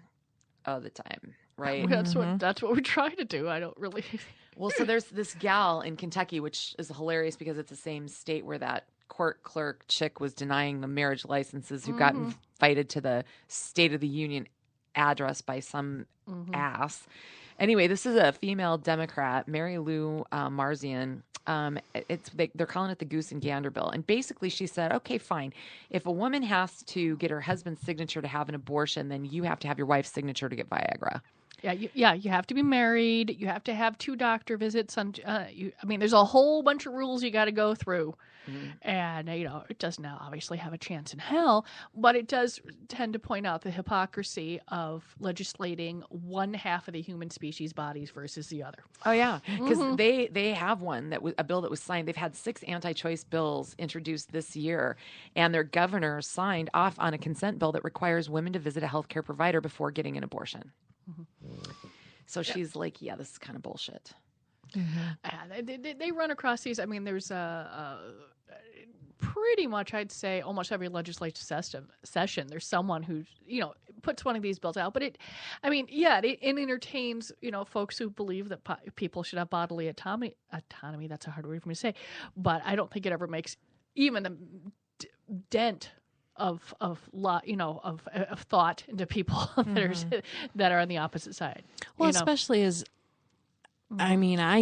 all the time, right? That's what we try to do. I don't really. Well, so there's this gal in Kentucky, which is hilarious because it's the same state where that court clerk chick was denying the marriage licenses who got invited to the State of the Union address by some ass. Anyway, this is a female Democrat, Mary Lou Marzian. They're calling it the Goose and Gander bill. And basically she said, okay, fine. If a woman has to get her husband's signature to have an abortion, then you have to have your wife's signature to get Viagra. Yeah, you have to be married. You have to have 2 doctor visits. There's a whole bunch of rules you got to go through. And, it does now obviously have a chance in hell, but it does tend to point out the hypocrisy of legislating one half of the human species bodies versus the other. Oh, yeah. Because they have one that a bill that was signed. They've had 6 anti-choice bills introduced this year, and their governor signed off on a consent bill that requires women to visit a healthcare provider before getting an abortion. So she's like, yeah, this is kind of bullshit. They run across these. I mean, there's pretty much, I'd say, almost every legislative session, there's someone who, puts one of these bills out. But it entertains, folks who believe that people should have bodily autonomy. Autonomy, that's a hard word for me to say. But I don't think it ever makes even a dent of thought into people that are on the opposite side. Well, especially as, I mean, I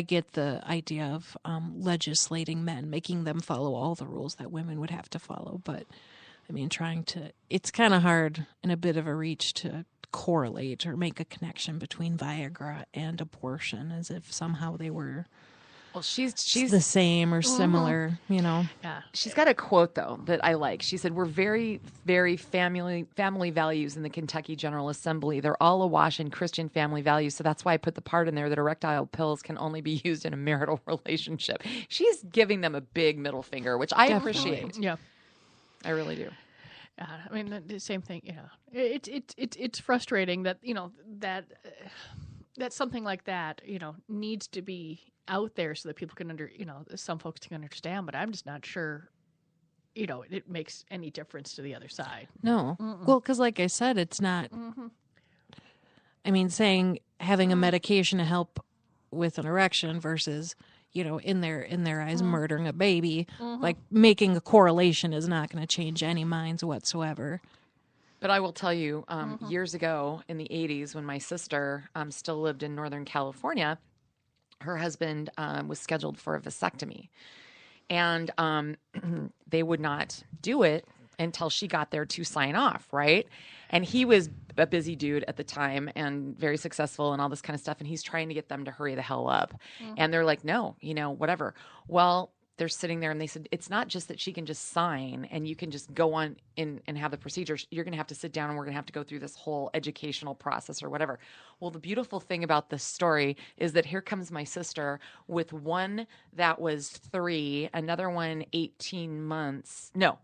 get the idea of legislating men, making them follow all the rules that women would have to follow. But, I mean, it's kind of hard and a bit of a reach to correlate or make a connection between Viagra and abortion as if somehow they were she's the same or similar, Yeah. She's got a quote, though, that I like. She said, "We're very, very family values in the Kentucky General Assembly. They're all awash in Christian family values, so that's why I put the part in there that erectile pills can only be used in a marital relationship." She's giving them a big middle finger, which I appreciate. Yeah. I really do. I mean, the same thing. Yeah, it's frustrating that that something like that needs to be out there so that people can some folks can understand. But I'm just not sure it makes any difference to the other side. No. Well, because like I said, it's not. I mean, saying having a medication to help with an erection versus in their eyes murdering a baby, like making a correlation is not going to change any minds whatsoever. But I will tell you, years ago in the 80s, when my sister still lived in Northern California, her husband was scheduled for a vasectomy. And they would not do it until she got there to sign off, right? And he was a busy dude at the time and very successful and all this kind of stuff. And he's trying to get them to hurry the hell up. And they're like, no, whatever. Well, they're sitting there and they said, it's not just that she can just sign and you can just go on in and have the procedure. You're going to have to sit down and we're going to have to go through this whole educational process or whatever. Well, the beautiful thing about this story is that here comes my sister with one that was 3, another one 18 months, no,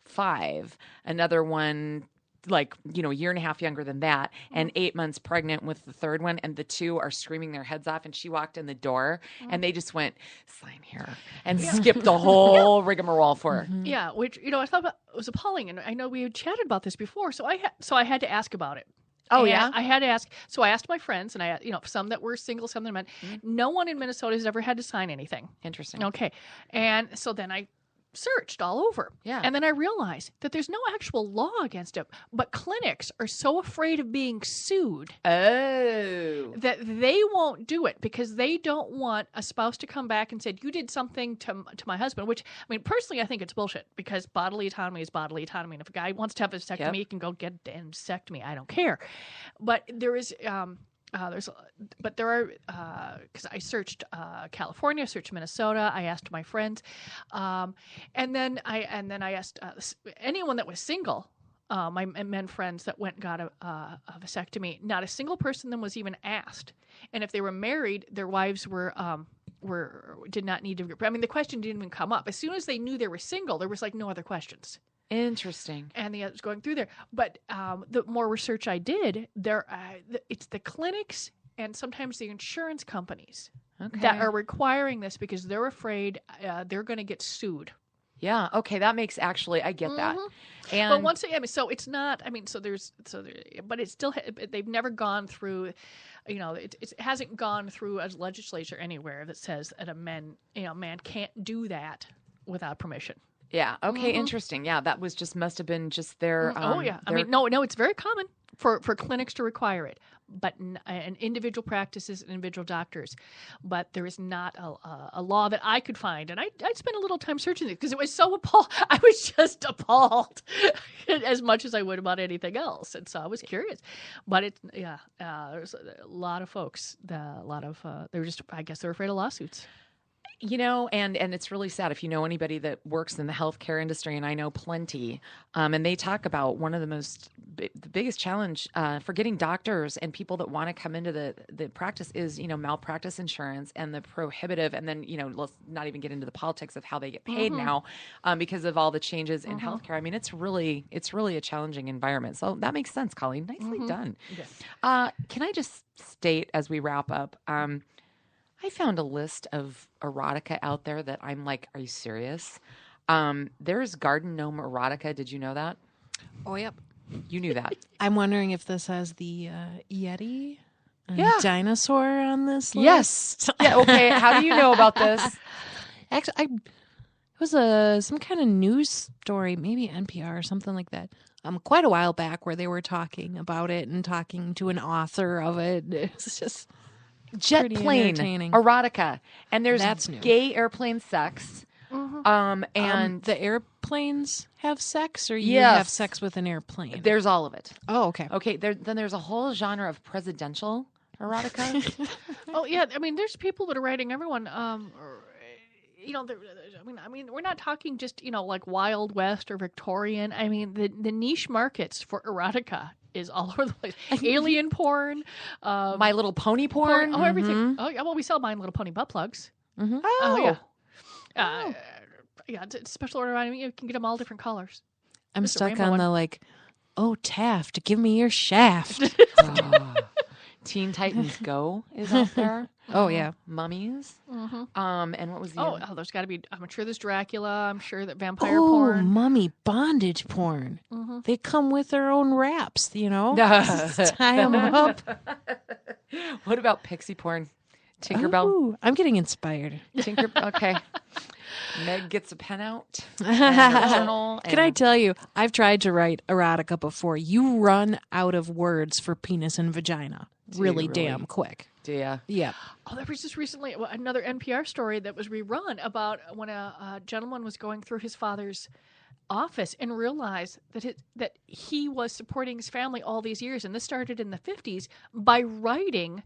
5, another one a year and a half younger than that, and 8 months pregnant with the third one, and the 2 are screaming their heads off. And she walked in the door, and they just went, "Sign here," and skipped the whole rigmarole for her. Yeah, which I thought it was appalling, and I know we had chatted about this before, so I had to ask about it. Oh, and yeah? I had to ask. So I asked my friends, and I some that were single, some that men. No one in Minnesota has ever had to sign anything. Interesting. Okay, and so then I searched all over. Yeah. And then I realized that there's no actual law against it, but clinics are so afraid of being sued that they won't do it because they don't want a spouse to come back and say, you did something to my husband, which, I mean, personally, I think it's bullshit because bodily autonomy is bodily autonomy. And if a guy wants to have a vasectomy, he can go get a vasectomy. I don't care. But there is... there are because I searched California, I searched Minnesota. I asked my friends, and then I asked anyone that was single, my men friends that went and got a vasectomy. Not a single person of them was even asked, and if they were married, their wives did not need to. I mean, the question didn't even come up. As soon as they knew they were single, there was like no other questions. Interesting. And the others going through there. But the more research I did, it's the clinics and sometimes the insurance companies that are requiring this because they're afraid they're going to get sued. Yeah. Okay. That makes I get that. And but once again, so it's not. I mean, but it's still. They've never gone through. It hasn't gone through a legislature anywhere that says that a man can't do that without permission. Yeah. Okay. Interesting. Yeah. That must have been just their. I mean, no, it's very common for clinics to require it, but and individual practices and individual doctors. But there is not a law that I could find, and I spent a little time searching it because it was so appalled. I was just appalled as much as I would about anything else, and so I was curious. But there's a lot of folks. They were just. I guess they're afraid of lawsuits. And it's really sad if you know anybody that works in the healthcare industry, and I know plenty, and they talk about one of the biggest challenge for getting doctors and people that want to come into the practice is, malpractice insurance and the prohibitive, and then, let's not even get into the politics of how they get paid now because of all the changes in healthcare. I mean, it's really a challenging environment. So that makes sense, Colleen. Nicely done. Yes. Can I just state as we wrap up, I found a list of erotica out there that I'm like, are you serious? There's Garden Gnome erotica. Did you know that? Oh, yep. You knew that. I'm wondering if this has the Yeti and Yeah. dinosaur on this list. Yes. Yeah. Okay. How do you know about this? Actually, it was some kind of news story, maybe NPR or something like that. Quite a while back, where they were talking about it and talking to an author of it. It's just Jet pretty plane entertaining. erotica, and there's That's new. gay airplane sex. And the airplanes have sex, or you Yes. have sex with an airplane? there's all of it. Oh, okay. Okay. Then there's a whole genre of presidential erotica. Oh yeah, I mean, there's people that are writing everyone. I mean, we're not talking just like Wild West or Victorian. I mean, the niche markets for erotica is all over the place. Alien porn, My Little Pony porn. oh everything. Oh yeah, well we sell My Little Pony butt plugs. Mm-hmm. Oh yeah, yeah. It's a special order item. You can get them all different colors. I'm Just a stuck rainbow on one. the oh Taft, give me your shaft. Oh. Teen Titans Go is out there. Oh yeah. Mummies. And what was the other? There's got to be. I'm sure there's Dracula. I'm sure that vampire Oh, porn. mummy bondage porn. They come with their own wraps, Just tie them up. What about pixie porn? Tinkerbell. Ooh, I'm getting inspired. Okay. Meg gets a pen out. And a journal. Can I tell you, I've tried to write erotica before. You run out of words for penis and vagina really damn quick. Do ya? Yeah. Oh, there was just recently another NPR story that was rerun about when a gentleman was going through his father's office and realized that he was supporting his family all these years, and this started in the 50s, by writing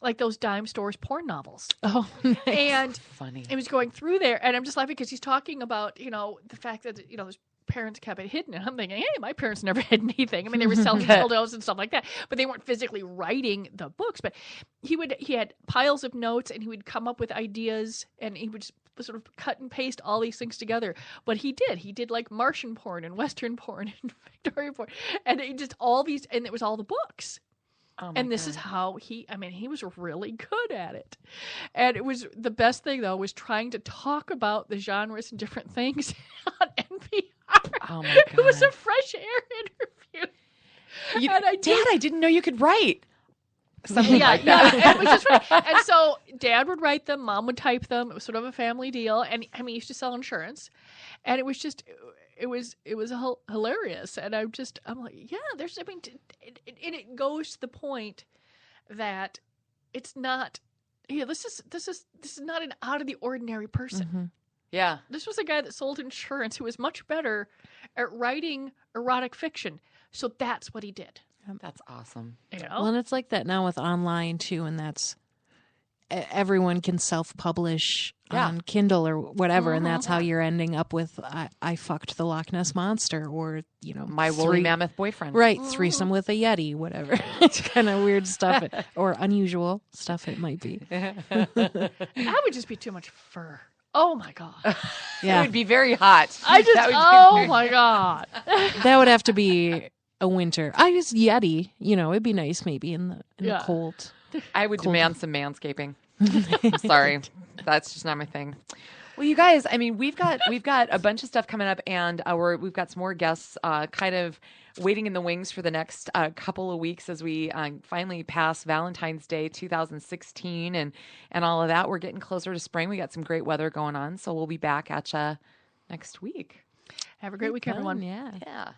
like those dime stores porn novels. Oh, nice. And Funny. he was going through there, and I'm just laughing because he's talking about, the fact that, his parents kept it hidden. And I'm thinking, hey, my parents never hid anything. I mean, they were selling dildos and stuff like that, but they weren't physically writing the books. But he had piles of notes, and he would come up with ideas, and he would just sort of cut and paste all these things together. But he did like Martian porn and Western porn and Victorian porn, and it just all these, and it was all the books. Oh my And this is how he was really good at it. And it was the best thing, though, was trying to talk about the genres and different things on NPR. Oh my God. It was a fresh air interview. And I didn't know you could write something like Yeah, that. it was just right. And so Dad would write them, Mom would type them. It was sort of a family deal. And he used to sell insurance. And it was just... It was hilarious, and I'm like, yeah. It goes to the point that it's not. Yeah, this is not an out of the ordinary person. Mm-hmm. Yeah. This was a guy that sold insurance who was much better at writing erotic fiction. So that's what he did. That's awesome. Well, and it's like that now with online too, and that's everyone can self-publish on Kindle or whatever, and that's how you're ending up with I fucked the Loch Ness monster, or My woolly mammoth boyfriend. right, threesome with a Yeti, whatever. It's kind of weird stuff or unusual stuff it might be. That would just be too much fur. Oh my god. It would be very hot. My god. That would have to be a winter. I just Yeti, it'd be nice maybe in the cold. I would demand some manscaping. I'm sorry. That's just not my thing. Well, you guys, I mean, we've got a bunch of stuff coming up, and we've got some more guests kind of waiting in the wings for the next couple of weeks as we finally pass Valentine's Day 2016 and all of that. We're getting closer to spring. We got some great weather going on, so we'll be back at you next week. Have a great week, everyone. Yeah. Yeah.